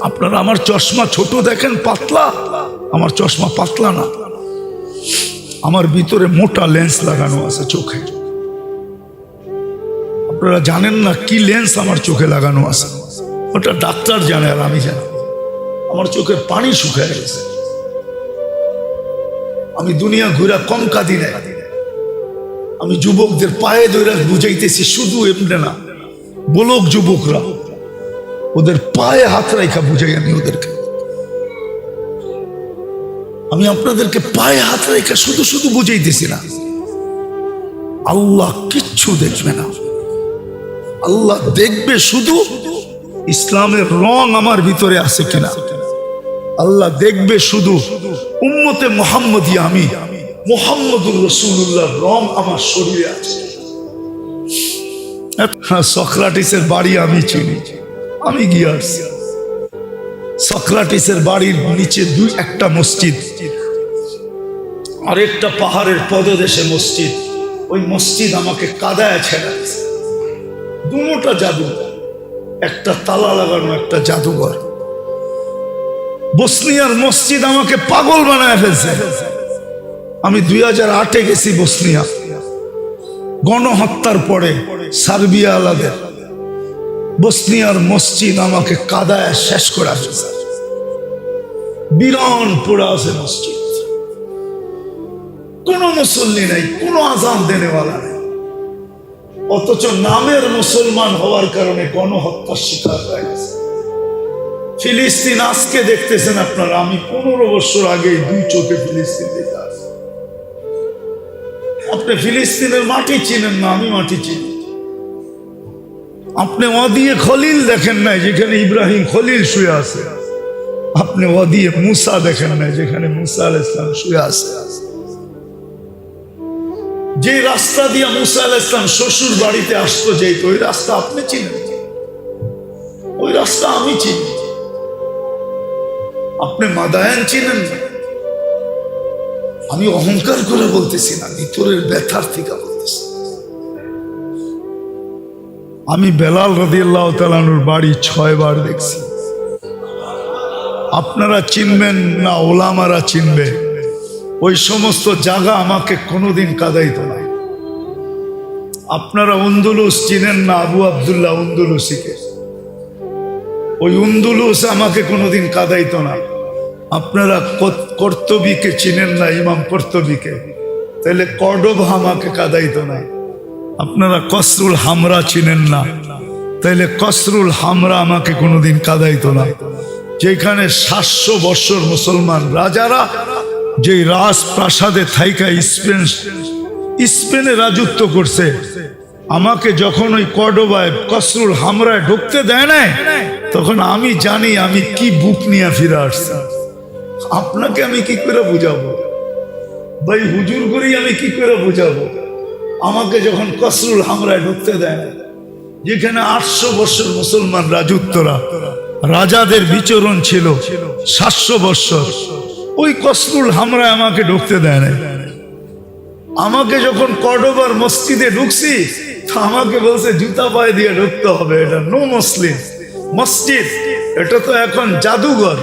আপনারা আমার চশমা ছোট দেখেন, পাতলা, আমার চশমা পাতলা না, আমার ভিতরে মোটা লেন্স লাগানো আছে চোখে। আপনারা জানেন না কি লেন্স আমার চোখে লাগানো আছে, ওটা ডাক্তার জানে আর আমি জানি। আমার চোখের পানি শুকায় গেছে। আমি দুনিয়া ঘুরা কম কাঁদি না। আমি যুবকদের পায়ে ধরে বুঝাইতেছি, শুধু এমনি না, বলক যুবকরা ওদের পায়ে হাত রাখা বুঝাই। আমি ওদেরকে, আমি আপনাদেরকে পায়ে হাত রেখে শুধু শুধু বুঝাইতেছি না। আল্লাহ কিচ্ছু দেখবে না, আল্লাহ দেখবে শুধু ইসলামের রং আমার ভিতরে আছে কিনা। আল্লাহ দেখবে শুধু উম্মতে মুহাম্মদী, আমি মুহাম্মদুর রাসূলুল্লাহর রং আমার শরীরে আছে। সক্রাটিসের বাড়ি আমি চিনি, আমি গিয়ে আসছি। সক্রাটিসের বাড়ির নিচে একটা মসজিদ, আরেকটা পাহাড়ের পদদেশে মসজিদ। ওই মসজিদ আমাকে কাদায় ছেড়ে দিয়েছে। দুটোটা জাদু, একটা তালা লাগানো, একটা জাদুঘর। বসনিয়ার মসজিদ আমাকে পাগল বানায় ফেলছে। আমি 2008-এ গেছি বসনিয়া, গণহত্যার পরে সার্বিয়া আলাদের। বসনিয়ার মসজিদ আমাকে কাদায় শেষ করে ফেলছে। বিরান পোড়া আছে মসজিদ, কোন মুসল্লি নাই, কোন আজান দেনেওয়ালা নেই। অথচ নামের মুসলমান হওয়ার কারণে গণহত্যার শিকার হয়ে গেছে। ফিলিস্তিন আজকে দেখতেছেন আপনারা, আমি 15 বছর আগে 2 চোখে ফিলিস্তিন দেখে আসি। আপনি ফিলিস্তিনের মাটি চিনেন না, আমি মাটি চিনি। আপনি ওয়াদিয়ে খলিল দেখেন নাই, যেখানে ইব্রাহিম খলিল শুয়ে আছে। আপনি ওয়াদিয়ে মুসা দেখেন নাই, যেখানে মুসা আলাইহিস সালাম শুয়ে আছে। যে রাস্তা দিয়ে মুসা আলাইহিস সালাম শ্বশুর বাড়িতে আসতো, যেত, ওই রাস্তা আপনি চিনেন, ওই রাস্তা আমি চিনি। আপনি মাদায়ান চিনেন না। আমি অহংকার করে বলতেছি না, ভিতরের ব্যথার থেকে বলতেছি। আমি বেলাল রাদিয়াল্লাহু তাআলা আনহুর বাড়ি 6 বার দেখছি। আপনারা চিনবেন না, ওলামারা চিনবে। ওই সমস্ত জায়গা আমাকে কোনোদিন কাঁদাইতো না। আপনারা উন্দুলুস চিনেন না, আবু আব্দুল্লাহ উন্দুলুসিকে। ওই উন্দুলুস আমাকে কোনোদিন কাঁদাইতো না। আপনারা কর্তবীকে চিনেন না, ইমাম কর্তবীকে, তাহলে কর্ডোবা আমাকে কাঁদাইতো না। আপনারা কসরুল হামরা চিনেন না, তাইলে কসরুল হামরা আমাকে কোনোদিন কাঁদাইতো না। যেখানে 700 বছর মুসলমান রাজারা যে রাজপ্রাসাদে থাইকা স্পেনে রাজত্ব করছে, আমাকে যখন ওই কর্ডোবায় কসরুল হামরায় ঢুকতে দেয় না, তখন আমি জানি আমি কি বুক নিয়ে ফিরে আসছি। আপনাকে আমি কি করে বুঝাবো ভাই, হুজুর করি আমি কি করে বুঝাবো? আমাকে যখন কসরুল হামরায় ঢুকতে দেয় না, যেখানে 800 বছর মুসলমান রাজত্বরা, রাজাদের বিচরণ ছিল 700 বছর, ওই কসরুল হামরায় আমাকে ঢুকতে দেয় না। আমাকে যখন কর্ডোবার মসজিদে ঢুকছি, আমাকে বলছে জুতা পায়ে দিয়ে ঢুকতে হবে, এটা নো মুসলিম মসজিদ, এটা তো এখন জাদুঘর,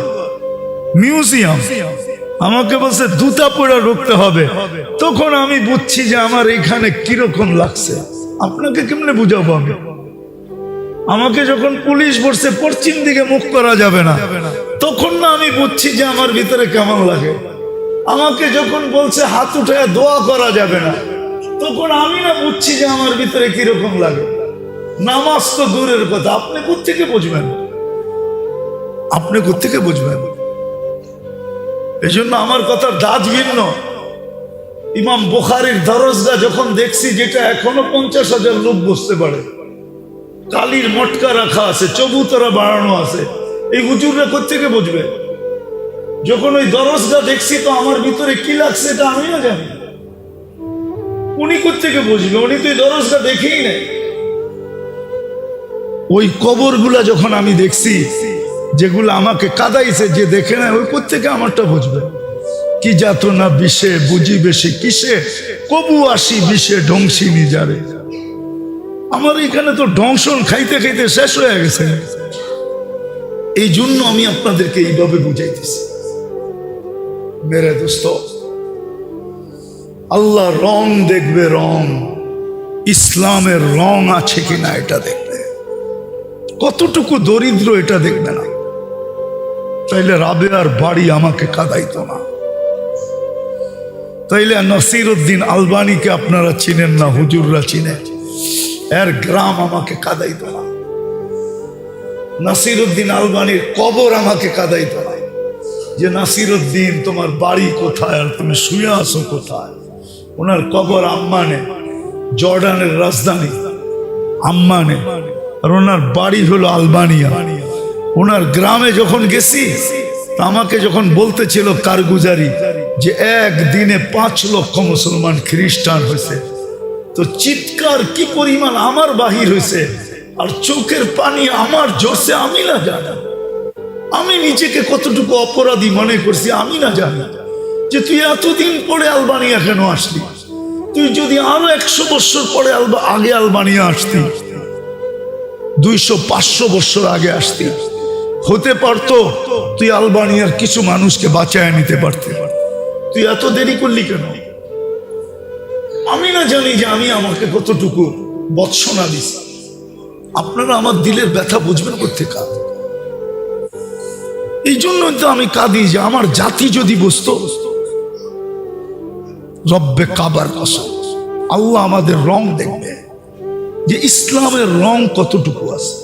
মিউজিয়াম। আমাকে বলছে জুতা পরে ঢুকতে হবে। তখন আমি বুঝছি যে আমার এখানে কিরকম লাগছে। আপনাকে কেমনে বুঝাবো আমি? আমাকে যখন পুলিশ বলছে পশ্চিম দিকে মুখ করা যাবে না, তখন না আমি বুঝছি যে আমার ভিতরে কেমন লাগে। আমাকে যখন বলছে হাত উঠে দোয়া করা যাবে না, তখন আমি না বুঝছি যে আমার ভিতরে কিরকম লাগে। নামাজ তো দূরের কথা, আপনি কোত্থেকে বুঝবেন? আপনি কোত্থেকে বুঝবেন? এই জন্য আমার কথার দাঁত ভিন্ন। ইমাম বুখারীর দরজা যখন দেখছি, যেটা এখনো 50,000 লোক বসতে পারে, কালির মটকা রাখা আছে, চবুতরা বাড়ানো আছে, এই হুজুররা কোত্থেকে বুঝবে? যখন ওই দরজা দেখছি, তো আমার ভিতরে কি লাগছে এটা আমি না জানি। উনি কোত্থেকে বুঝবে? উনি তো এই দরজা দেখেই নেই। ওই কবরগুলা যখন আমি দেখছি, যেগুলো আমাকে কাদাইছে, যে দেখে না, ওই কোত্থেকে আমারটা বুঝবে? কি যাতনা বিষে বুঝিবে সে কিসে, কবু আসি বিষে ধ্বংসী নিজারে। আমার এখানে তো ধ্বংসন খাইতে খাইতে শেষ হয়ে গেছে। এই জন্য আমি আপনাদেরকে এইভাবে বুঝাইতেছি। মেরে দোস্ত, আল্লাহ রং দেখবে, রং ইসলামের রং আছে কিনা এটা দেখবে, কতটুকু দরিদ্র এটা দেখবে না। তাইলে রাবেয়ার বাড়ি আমাকে কাঁদাইতো না। তাইলে নসিরউদ্দিন আলবানীকে আপনারা চিনেন না, হুজুররা চিনে, এর গ্রাম আমাকে কাঁদাইতো না। নসিরউদ্দিন আলবানীর কবর আমাকে কাঁদাইতো না যে নাসিরউদ্দিন তোমার বাড়ি কোথায় আর তুমি শুয়ে আসো কোথায়। ওনার কবর আম্মানে, জর্ডানের রাজধানী আম্মানে, আর ওনার বাড়ি হলো আলবানিয়া। ওনার গ্রামে যখন গেছি, আমাকে যখন বলতেছিল কারগুজারি যে একদিনে 5 লক্ষ মুসলমান খ্রিস্টান হয়েছে, তো চিৎকার কি পরিমাণ আমার বাহির হয়েছে, আর চোখের পানি আমার জোরছে আমি না জানি। আমি নিজেকে কতটুকু অপরাধী মনে করছি আমি না জানি, যে তুই এতদিন পরে আলবানিয়া কেন আসলি? তুই যদি আরো 100 বছর পরে আগে আলবানিয়া আসতি, 200-500 বছর আগে আসতি, হতে পারতো তুই আলবানিয়ার কিছু মানুষকে বাঁচায় নিতে পারতি। তুই এত দেরি করলি কেন? আমি না জানি যে আমি আমাকে কতটুকু বৎসনা দিছি। আপনারা আমার দিলের ব্যথা বুঝবেন কোত্থেকে। এই জন্য তো আমি কাঁদি যে আমার জাতি যদি বুঝতো, রব্বে কাবার কসম, আল্লাহ আমাদের রং দেখবে যে ইসলামের রং কতটুকু আছে,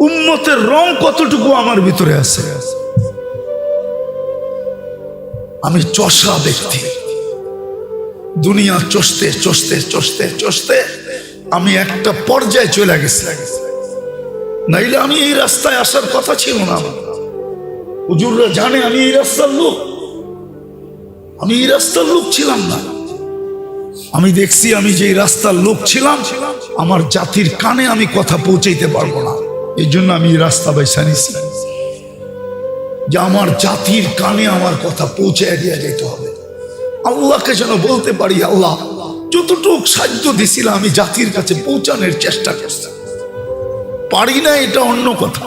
উম্মতের রং কতটুকু আমার ভিতরে আছে। আমি চষা ব্যক্তি, দুনিয়া চষতে চষতে চষতে চষতে আমি একটা পর্যায়ে চলে গেছি। নাইলে আমি এই রাস্তায় আসার কথা ছিল না। হুজুররা জানে আমি এই রাস্তার লোক, আমি এই রাস্তার লোক ছিলাম না। আমি দেখছি আমি যে রাস্তার লোক ছিলাম, আমার জাতির কানে আমি কথা পৌঁছাইতে পারবো না। এই জন্য আমি এই রাস্তা বাইছা নিছি যে আমার জাতির কানে আমার কথা পৌঁছায় দিয়ে যেতে হবে। আল্লাহকে যেন বলতে পারি, আল্লাহ যতটুকু সাহায্য দিছিল আমি জাতির কাছে পৌঁছানোর চেষ্টা করছি, পারি না এটা অন্য কথা।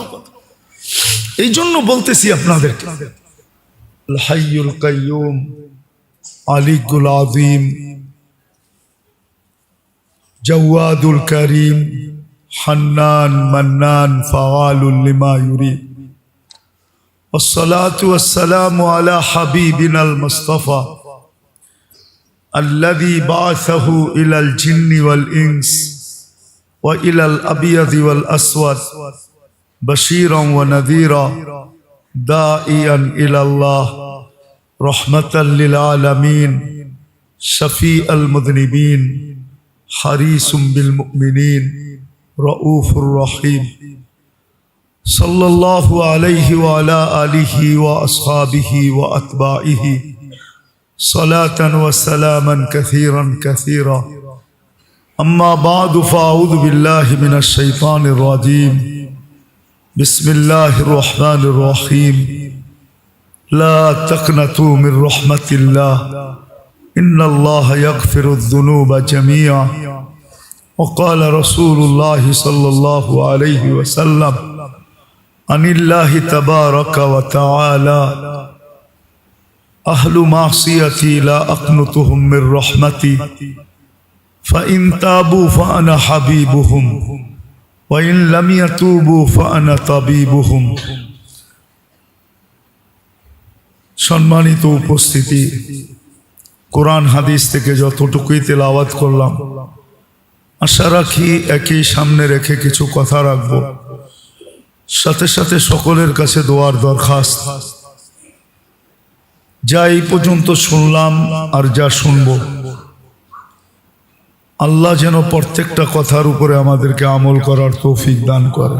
এই জন্য বলতেছি আপনাদেরকে, আল হাইয়ুল কাইয়ুম, আলিকুল আযীম, জাওয়াদুল করিম, হান্নান মান্নান, ফাআলুল লিমা ইউরিদ। والصلاة والسلام على حبيبنا المصطفى الذي بعثه إلى الجن والإنس وإلى الأبيض والأسود بشيرا ونذيرا داعيا إلى الله رحمة للعالمين شفيع المذنبين حريص بالمؤمنين رؤوف رحيم صلى الله عليه وعلى آله وأصحابه وأتباعه صلاة وسلاما كثيرا كثيرا. أما بعد فأعوذ بالله من الشيطان الرجيم. بسم الله الرحمن الرحيم. لا تقنطوا من رحمة الله إن الله يغفر الذنوب جميعا. وقال رسول الله صلى الله عليه وسلم عن الله تبارك وتعالى أهل معصيتي لا أقنطهم من رحمتي فإن تابوا فأنا حبيبهم وإن لم يتوبوا فأنا طبيبهم. সম্মানিত উপস্থিতি, কোরআন হাদিস থেকে যতটুকুই তেলাওয়াত করলাম, আশা রাখি একই সামনে রেখে কিছু কথা রাখবো। সাথে সাথে সকলের কাছে দোয়ার দরখাস্ত। যা এই পর্যন্ত শুনলাম আর যা শুনব, আল্লাহ যেন প্রত্যেকটা কথার উপরে আমাদেরকে আমল করার তৌফিক দান করে।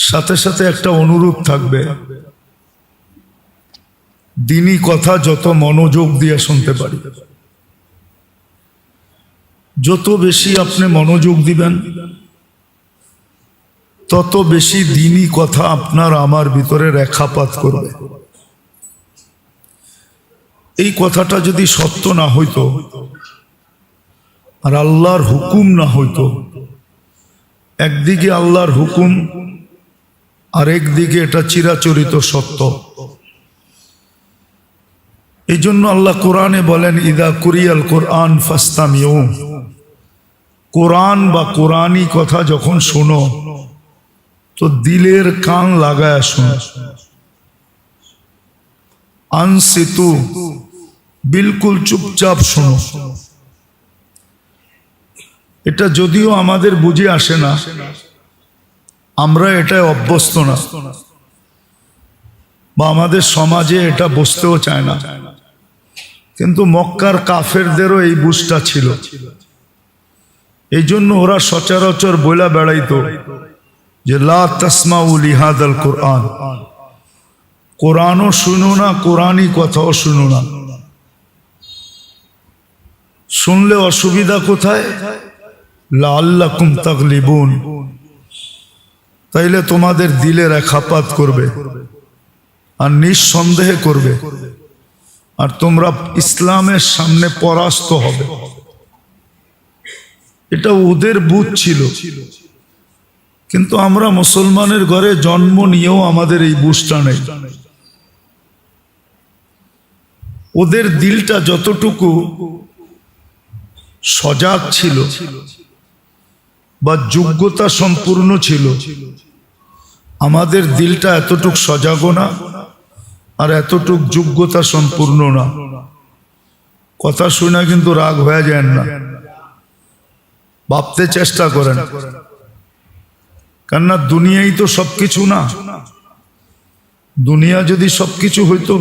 সাথে সাথে একটা অনুরোধ থাকবে, দ্বীনি কথা যত মনোযোগ দিয়ে শুনতে পারি, যত বেশি আপনি মনোযোগ দিবেন, তত বেশি দ্বীনি কথা আপনার আমার ভিতরে রেখাপাত করবে। এই কথাটা যদি সত্য না হইতো আর আল্লাহর হুকুম না হইতো, একদিকে আল্লাহর হুকুম আর একদিকে এটা চিরাচরিত সত্য। এই জন্য আল্লাহ কোরআনে বলেন, ইদা কুরিয়াল কোরআন ফাস্তামিউ, কোরআন বা কোরআনী কথা যখন শোনো তো দিলের কান লাগায় শোনো। আনসিতু, বিলকুল চুপচাপ শোনো। এটা যদিও আমাদের বুঝে আসে না, আমরা এটাই অভ্যস্ত না, বা আমাদের সমাজে এটা বসতেও চায় না, কিন্তু মক্কার কাফেরদেরও এই বুঝটা ছিল। এই জন্য ওরা সচরাচর বইলা বেড়াইতো যে লা তাসমাউ লিহাদাল কোরআন, কোরআনও শুনো না, কোরআনই কথাও শুনো না। শুনলে অসুবিধা কোথায়? লাআল্লাকুম তাগলিবুন, তাইলে তোমাদের দিলে রেখাপাত করবে আর নিঃসন্দেহে করবে, আর তোমরা ইসলামের সামনে পরাস্ত হবে। এটা ওদের বুঝ ছিল, কিন্তু আমরা মুসলমানের ঘরে জন্ম নিয়েও আমাদের এই বুঝটা নেই। ওদের দিলটা যতটুকু সজাগ ছিল বা যোগ্যতা সম্পূর্ণ ছিল, আমাদের দিলটা এতটুক সজাগও না আর এতটুক যোগ্যতা সম্পূর্ণ না। কথা শুনে কিন্তু রাগ হয়ে যায় না, ভাবতে চেষ্টা করেন, কেননা দুনিয়াই তো সবকিছু না। দুনিয়া যদি সবকিছু হইতো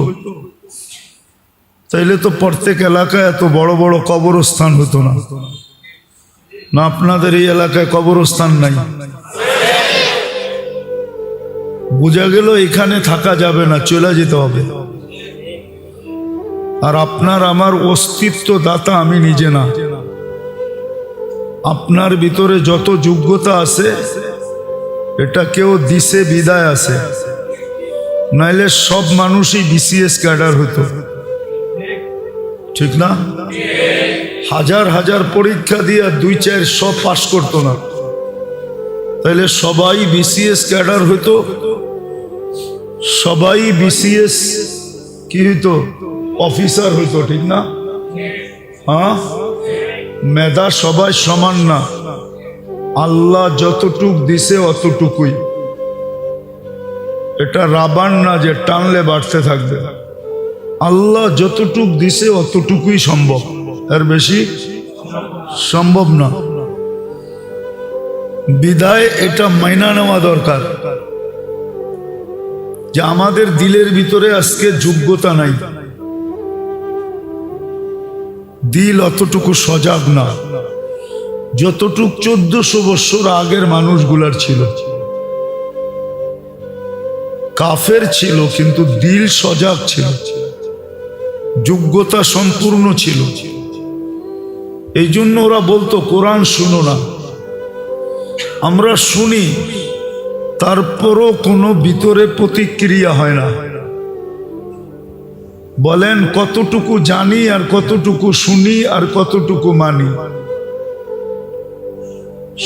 তাইলে তো প্রত্যেক এলাকায় এত বড় বড় কবরস্থান হতো না। না, আপনাদের এই এলাকায় কবরস্থান নাই, বোঝা গেল এখানে থাকা যাবে না, চলে যেতে হবে। আর আপনার আমার অস্তিত্ব দাতা আমি নিজে না। আপনার ভিতরে যত যোগ্যতা আছে এটা কেউ দিছে বিদায় আছে, নাইলে সব মানুষই বিসিএস ক্যাডার হতো, ঠিক না? হাজার হাজার পরীক্ষা দিয়ে 2-4 পাস করতো না, তাইলে সবাই বিসিএস ক্যাডার হতো, সবাই বিসিএস কি হইতো? অফিসার হইতো, ঠিক না? হ্যাঁ, মেধা সবাই সমান না, আল্লাহ যতটুক দিছে অতটুকুই। এটা রাবার না যে টানলে বাড়তে থাকবে, আল্লাহ যতটুক দিছে অতটুকুই সম্ভব, এর বেশি সম্ভব না। বিদায় এটা মাইনা নেওয়া দরকার যে আমাদের দিলের ভিতরে আজকে যোগ্যতা নাই, দিল অতটুকু সজাগ না যতটুক 1400 বছর আগের মানুষগুলার ছিল। কাফের ছিল কিন্তু দিল সজাগ ছিল, যোগ্যতা সম্পূর্ণ ছিল। এই জন্য ওরা বলতো কোরআন শুনো না। আমরা শুনি, তারপরও কোনো ভিতরে প্রতিক্রিয়া হয় না। বলেন কতটুকু জানি আর কতটুকু শুনি আর কতটুকু মানি?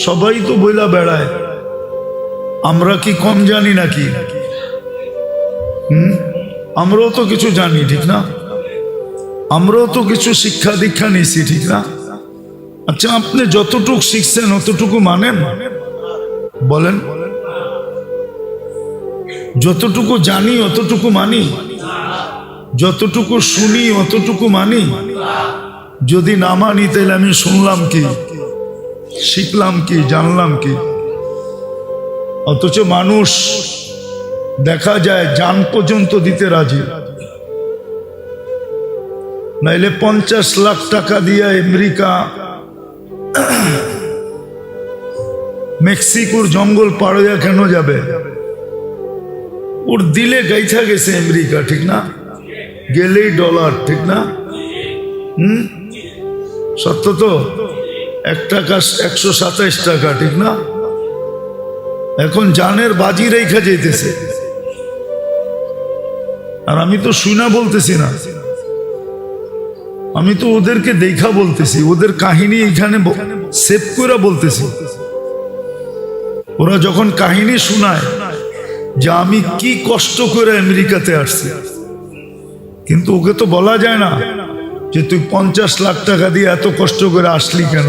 সবাই তো বইলা বেড়ায়, আমরা কি কম জানি নাকি? আমরাও তো কিছু জানি, ঠিক না? আমরাও তো কিছু শিক্ষা দীক্ষা নিয়েছি, ঠিক না? আচ্ছা, আপনি যতটুকু শিখছেন অতটুকু মানেন? বলেন, যতটুকু জানি অতটুকু মানি? যতটুকু শুনি অতটুকু মানি? যদি না মানি তাহলে আমি শুনলাম কি, শিখলাম কি, জানলাম কি? অথচ মানুষ দেখা যায় জান পর্যন্ত দিতে রাজি, নাইলে 50 লাখ টাকা দিয়ে আমেরিকা মেক্সিকোর জঙ্গল পার হইয়া কেন যাবে? ওর দিলে গাইছা গেছে আমেরিকা, ঠিক না? গেলেই ডলার, ঠিক না? সত্য তো? 1 টাকা 127 টাকা, ঠিক না? এখন জানের বাজি রেখা যেতেছে। আর আমি তো শুনা বলতেছি না, আমি তো ওদেরকে দেখা বলতেছি, ওদের কাহিনী এখানে সেভ করে বলতেছি। ওরা যখন কাহিনী শোনায় যে আমি কি কষ্ট করে আমেরিকাতে আসছি, কিন্তু ওকে তো বলা যায় না যে তুই 50 লাখ টাকা দিয়ে এত কষ্ট করে আসলি কেন।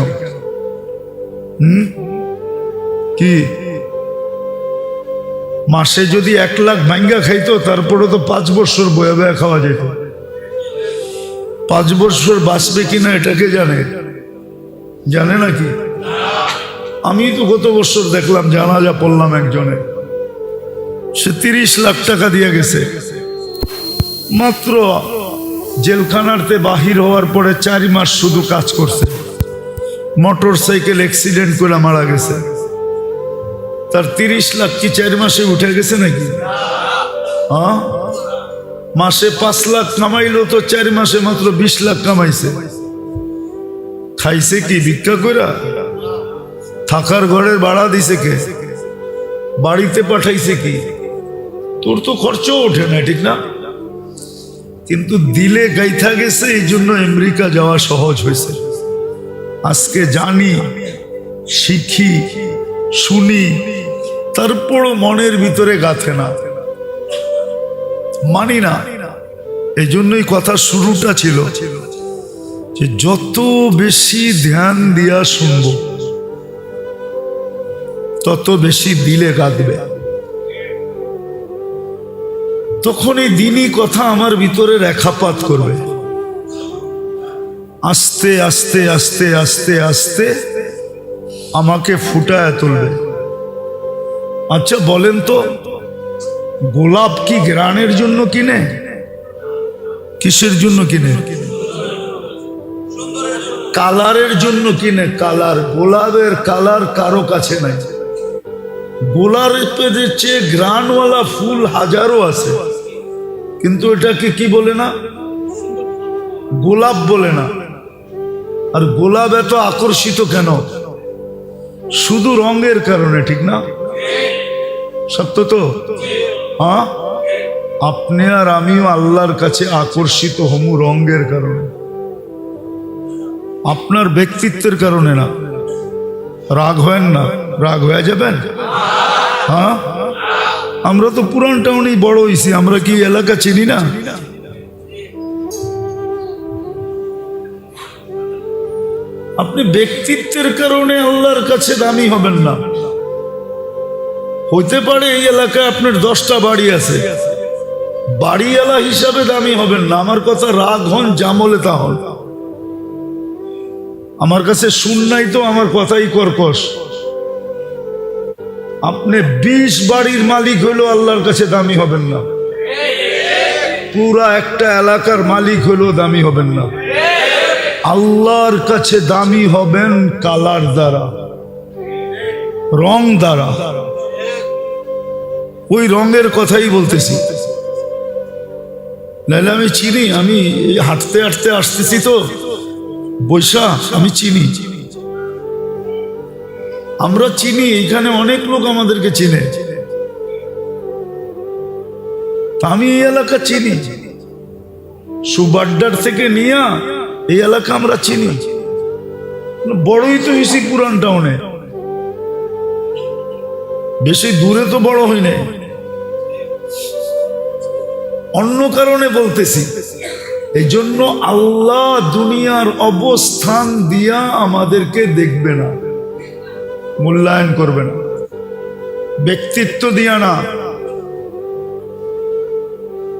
কি মাসে যদি 1 লাখ ভাঙ্গা খাইতো তারপরে তো 5 বছর বয়ে বয়ে খাওয়া যেত। 5 বছর বাঁচবে কিনা এটাকে জানে নাকি? আমি তো গত বছর দেখলাম, জানাজা পড়লাম একজনের, সে 30 লাখ টাকা দিয়ে গেছে। মাত্র জেলখানাতে বাহির হওয়ার পরে 4 মাস শুধু কাজ করছে, মোটর সাইকেল অ্যাক্সিডেন্ট করে মারা গেছে। তার 30 লাখ কি 4 মাসে উঠে গেছে নাকি? মাসে 5 লাখ কামাইলো তো 4 মাসে মাত্র 20 লাখ কামাইছে। খাইছে কি ভিক্ষা কইরা? থাকার ঘরের ভাড়া দিছে কে? বাড়িতে পাঠাইছে কি? তোর তো খরচও ওঠে না, ঠিক না? কিন্তু দিলে গাইথা গেছে, এই জন্য আমেরিকা যাওয়া সহজ হয়েছে। আজকে জানি, শিখি, শুনি, তারপরও মনের ভিতরে গাথে না, মানি না। এই জন্যই কথা শুরুটা ছিল যে যত বেশি ধ্যান দিয়া শুনবো তত বেশি দিলে গাঁথবে। তখন এই দিনই কথা আমার ভিতরে রেখাপাত করবে, আস্তে আস্তে আস্তে আস্তে আস্তে আমাকে ফুটায় তুলবে। আচ্ছা বলেন তো, গোলাপ কি ঘ্রাণের জন্য কিনে? কিসের জন্য কিনে? কালারের জন্য কিনে। কালার, গোলাপের কালার কারো কাছে নাই। গোলাপের চেয়ে ঘ্রাণওয়ালা ফুল হাজারো আছে, কিন্তু এটাকে কি বলে না? গোলাপ বলে না। আর গোলাপ এত আকর্ষিত কেন? শুধু রঙের কারণে, ঠিক না? সত্য তো? হ্যাঁ, আপনি আর আমিও আল্লাহর কাছে আকর্ষিত হমু রঙের কারণে, আপনার ব্যক্তিত্বের কারণে না। রাগ হয় না, রাগ হয়ে যাবেন। হ্যাঁ, আমরা তো পুরান টাউনেই বড় হয়েছি, আমরা কি এলাকা চিনি না? আপনি ব্যক্তিত্বের কারণে আল্লাহর কাছে দামি হবেন না। হইতে পারে এই এলাকায় আপনার 10টা বাড়ি আছে, বাড়িওয়ালা হিসাবে দামি হবেন না। আমার কথা রাগ হন, জামলে তা হন। আমার কাছে শুন নাই তো আমার কথাই কর্কশ। আপনি 20 বাড়ির মালিক হইলেও আল্লাহর কাছে দামি হবেন না। পুরা একটা এলাকার মালিক হইলেও দামি হবেন না। আল্লাহর কাছে দামি হবেন কালার দ্বারা, রং দ্বারা। ওই রঙের কথাই বলতেছি। নাহলে আমি চিনি, আমি হাঁটতে হাঁটতে আসতেছি তো বৈশা, আমি চিনি, আমরা চিনি। এখানে অনেক লোক আমাদেরকে চিনে। আমি এই এলাকা চিনি, সুবাড্ডার থেকে নিয়ে এই এলাকা আমরা চিনি। বড়ই তো হয়েছি পুরান টাউনে, বেশি দূরে তো বড় হই নাই। অন্য কারণে বলতেছি। এই জন্য আল্লাহ দুনিয়ার অবস্থান দিয়া আমাদেরকে দেখবে না, মূল্যায়ন করবে না, ব্যক্তিত্ব দিয়া না।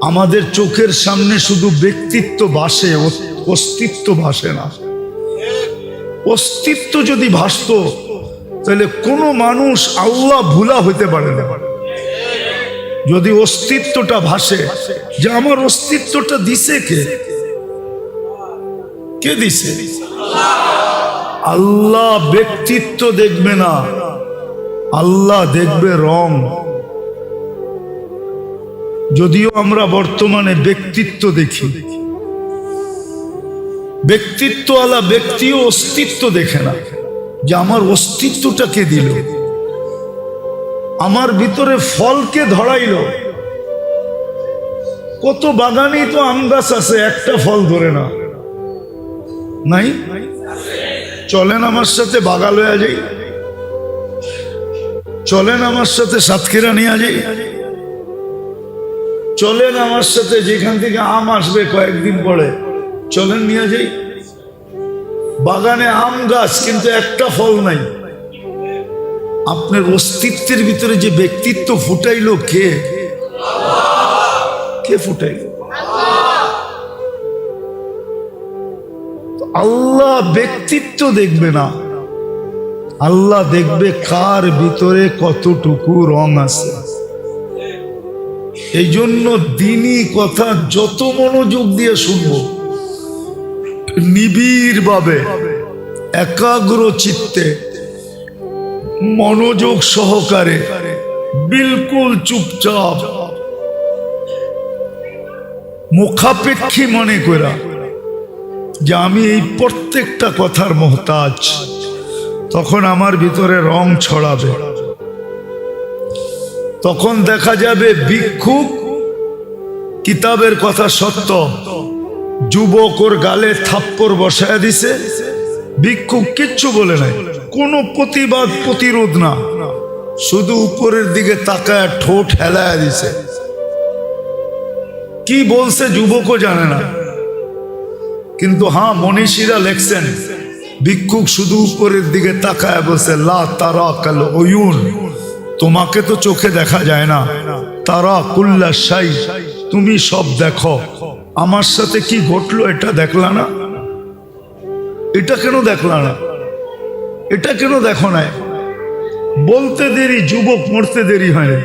আমাদের চোখের সামনে শুধু ব্যক্তিত্ব ভাসে, অস্তিত্ব ভাসে না। অস্তিত্ব যদি ভাসত তাহলে কোনো মানুষ আল্লাহ ভুলা হইতে পারে না। যদি অস্তিত্বটা ভাসে যে আমার অস্তিত্বটা দিছে কে? কে দিছে? আল্লাহ ব্যক্তিত্ব দেখবে না, আল্লাহ দেখবে রং। যদিও আমরা বর্তমানে ব্যক্তিত্ব দেখি, ব্যক্তিত্বওয়ালা ব্যক্তিও অস্তিত্ব দেখে না, যে আমার অস্তিত্বটা কে দিল, আমার ভিতরে ফলকে ধরাইল। কত বাগানেই তো আম গাছ আছে, একটা ফল ধরে না, নাই? চলেন আমার সাথে বাগান লয়া যাই। চলেন আমার সাথে সাতক্ষীরা নিয়ে যাই, চলেন আমার সাথে, যেখান থেকে আম আসবে কয়েকদিন পরে, চলেন নিয়ে যাই। বাগানে আম গাছ, কিন্তু একটা ফল নাই। আপনার অস্তিত্বের ভিতরে যে ব্যক্তিত্ব ফুটাইলো কে? কে ফুটাইলো? আল্লাহ ব্যক্তিত্ব দেখবে না, আল্লাহ দেখবে কার ভিতরে কতটুকু রং আছে। এই জন্য দিনই কথা যত মনোযোগ দিয়ে শুনবো, নিবিড় ভাবে একাগ্র চিত্তে মনোযোগ সহকারে, বিলকুল চুপচাপ মুখাপেক্ষী মনে করা যে আমি এই প্রত্যেকটা কথার মোহতাজ, তখন আমার ভিতরে রং ছড়াবে। তখন দেখা যাবে ভিক্ষুক কিতাবের কথা সত্য, যুবক ওর গালে থাপ্পড় বসায় দিছে, ভিক্ষুক কিচ্ছু বলে নাই, কোনো প্রতিবাদ প্রতিরোধ না, শুধু উপরের দিকে তাকায় ঠোঁট হেলায় দিছে। কি বলছে যুবকও জানে না, কিন্তু হ্যাঁ মনীষীরা লেখছেন ভিক্ষুক শুধু উপরের দিকে তাকায় বলছে লা তারা কাল ওয়ুন, তোমাকে তো চোখে দেখা যায় না, তারা কুল্লা শাই, তুমি সব দেখো, আমার সাথে কি ঘটলো এটা দেখলা না, এটা কেন দেখলা না, এটা কেন দেখো না? বলতে দেরি, যুবক মরতে দেরি হয় না।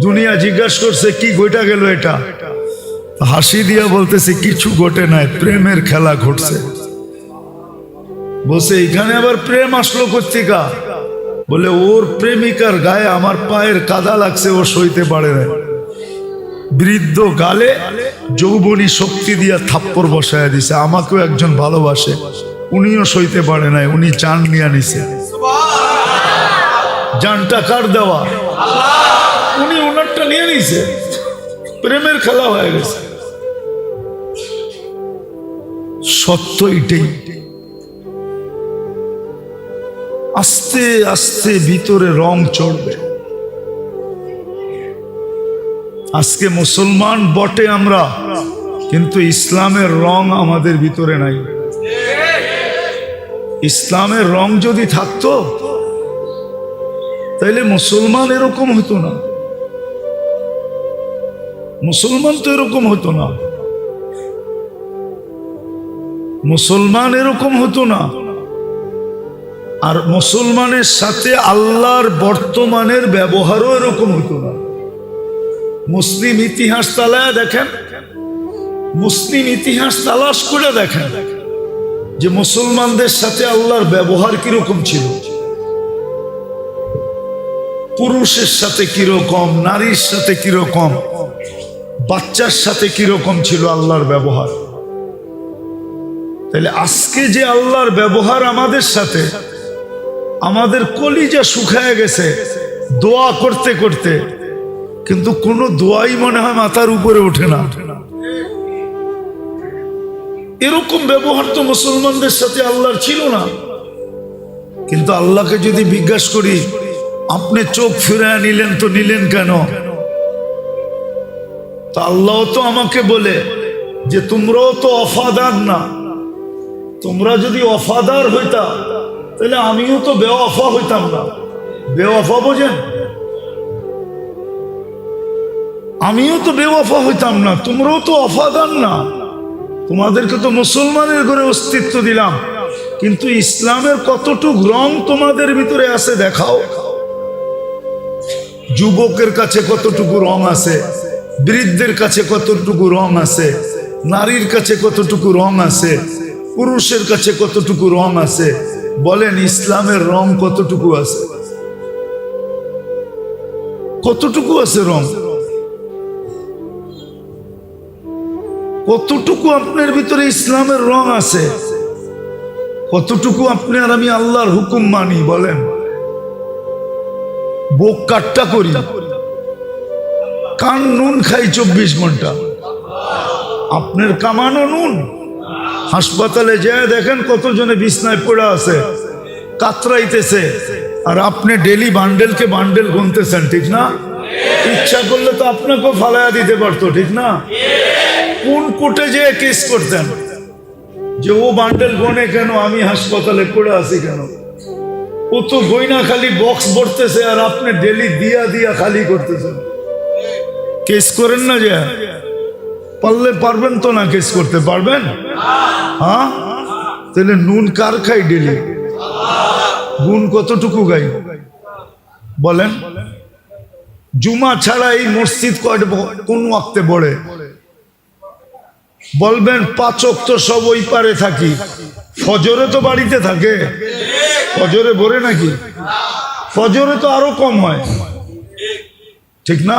দুনিয়া জিজ্ঞাসা করছে কি ঘটা গেল, এটা হাসি দিয়া বলতেছে কিছু ঘটে নাই, প্রেমের খেলা ঘটছে। বলছে এখানে আবার প্রেম আসলো কোত্থেকা? বলে ওর প্রেমিকার গায়ে আমার পায়ের কাদা লাগছে, ও সইতে পারে না। বৃদ্ধ গালে যৌবনী শক্তি দিয়া থাপ্পড় বসায় দিছে। আমাকেও একজন ভালোবাসে, উনিও সইতে পারে নাই, উনি জান নিয়ে নিছে। জানটা কার দেওয়া? উনি ওনারটা নিয়ে নিছে, প্রেমের খেলা হয়ে গেছে। সত্য এটাই। আস্তে আস্তে ভিতরে রং চড়বে। আজকে মুসলমান বটে আমরা, কিন্তু ইসলামের রং আমাদের ভিতরে নাই। ইসলামের রং যদি থাকতো তাইলে মুসলমান এরকম হতো না, মুসলমান তো এরকম হতো না, মুসলমান এরকম হতো না। আর মুসলমানের সাথে আল্লাহর বর্তমানের ব্যবহারও এরকম হতো না। মুসলিম ইতিহাস তালায় দেখেন, মুসলিম ইতিহাস তালাশ করে দেখেন যে মুসলমানদের সাথে আল্লাহর ব্যবহার কিরকম ছিল, পুরুষের সাথে কিরকম, নারীর সাথে কিরকম, বাচ্চার সাথে কিরকম ছিল আল্লাহর ব্যবহার। তাহলে আজকে যে আল্লাহর ব্যবহার আমাদের সাথে, আমাদের কলিজা শুকায় গেছে দোয়া করতে করতে, কিন্তু কোনো দোয়াই মনে হয় মাথার উপরে ওঠে না। এরকম ব্যবহার তো মুসলমানদের সাথে আল্লাহর ছিল না। কিন্তু আল্লাহকে যদি জিজ্ঞাসা করি আপনি চোখ ফিরায় নিলেন তো নিলেন কেন, তো আল্লাহ তো আমাকে বলে যে তোমরাও তো অফাদার না, তোমরা যদি অফাদার হইতা তাহলে আমিও তো বেওয়াফা হইতাম না। বেওয়াফা বোঝেন? আমিও তো বেওয়াফা হইতাম না, তোমরাও তো অফাদার না। তোমাদেরকে তো মুসলমানের ঘরে অস্তিত্ব দিলাম, কিন্তু ইসলামের কতটুক রং তোমাদের ভিতরে আছে দেখাও। যুবকের কাছে কতটুকু রং আছে, বৃদ্ধের কাছে কতটুকু রং আছে, নারীর কাছে কতটুকু রং আছে, পুরুষের কাছে কতটুকু রং আছে। বলেন ইসলামের রং কতটুকু আছে? কতটুকু আছে রং? কতটুকু আপনার ভিতরে ইসলামের রং আছে? কতটুকু আপনি আর আমি আল্লাহর হুকুম মানি? বলেন বুক কাট্টা করি, কান নুন খাই 24 ঘন্টা। আপনার কামানো নুন। হাসপাতালে যায় দেখেন কতজনে বিছনায় পড়ে আছে, কাতরাইতেছে, আর আপনি ডেলি বান্ডেলকে বান্ডেল গুনতেছেন, ঠিক না? ইচ্ছা করলে তো আপনাকেও ফালায়া দিতে পারতো, ঠিক না? কোন কোর্টে যে কেস করতেন যে ও বান্ডেল গনে কেন, আমি হাসপাতালে পড়ে আছি কেন? ও তো গইনা খালি বক্স ভরতেছে আর আপনি ডেলি দিয়া দিয়া খালি করতেছেন। কেস করেন না যে? পারলে পারবেন তো না কেস করতে? পারবেন? হ্যাঁ, তাহলে নুন কার খাই ডেলি? গুণ কতটুকু গাই বলেন? জুমা ছাড়া এই মসজিদ কোন ওয়াক্তে পড়ে? বলবেন 5 ওয়াক্ত সব ওই পারে থাকি, ফজরে তো বাড়িতে থাকে। ফজরে ভরে নাকি? ফজরে তো আরো কম হয়, ঠিক না?